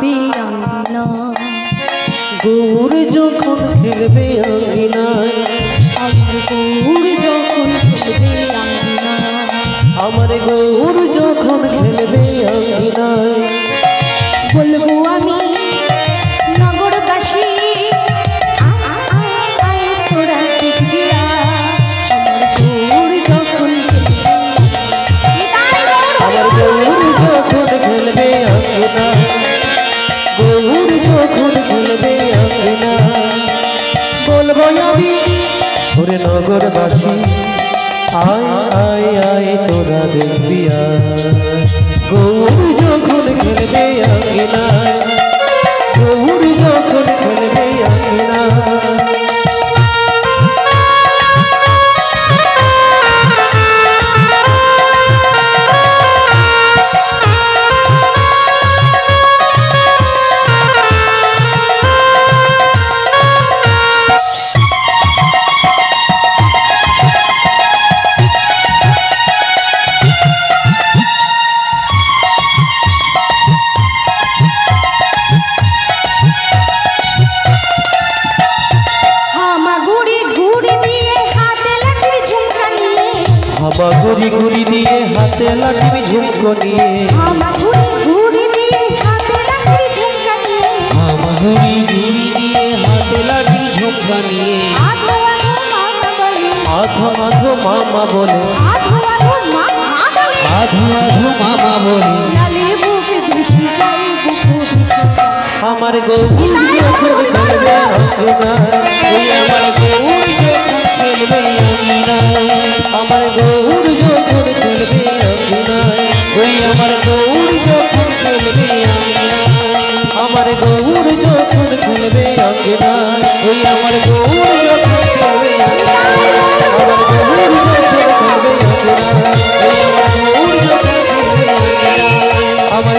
খেলবে আঙ্গিনা, গৌর যখন খেলবে আঙ্গিনায়, আমার গৌর যখন খেলবে আঙ্গিনা, আমার গৌর যখন খেলবে আঙ্গিনায়, বলবো আমি নগরবাসী তোরা দেখবি আমার গৌর যখন খেলবে, আমার গৌর যখন খেলবে আঙ্গিনায়, গৌর যখন খেলবে আঙ্গিনায়, বলবো আমি ওরে নগরবাসী আয় আয় আয় তোরা দেখবি গৌর যখন খেলবে আঙ্গিনায়, গৌর যখন খেলবে আঙ্গিনায়। হামা ঘুরি ঘুরি দিয়ে হাতে লাঠির ঝুমকো নিয়ে, হামা ঘুরি দিয়ে হাতে লাঠির ঝুমকা নিয়ে, হামা ঘুরি ঘুরি দিয়ে হাতে লাঠির ঝুমকা নিয়ে, আধো আধো মামা বলে, আধো আধো মামা বলে, আধো আধো মামা বলে, আধো আধো মামা বলে, লালে বুকে ভেসে যায়, বুকে ভেসে যায়। আমার গৌর যখন খেলবে আঙ্গিনায়, ওই আমার গৌর যখন খেলবে আঙ্গিনায়, আমার গৌর যখন খেলবে আঙ্গিনায়, ওই আমার গৌর যখন খেলবে আঙ্গিনায়, আমার গৌর যখন খেলবে আঙ্গিনায়, ওই আমার গৌর যখন খেলবে আঙ্গিনায়, আমার গৌর যখন খেলবে আঙ্গিনায়, ওই আমার গৌর যখন খেলবে আঙ্গিনায়, আমার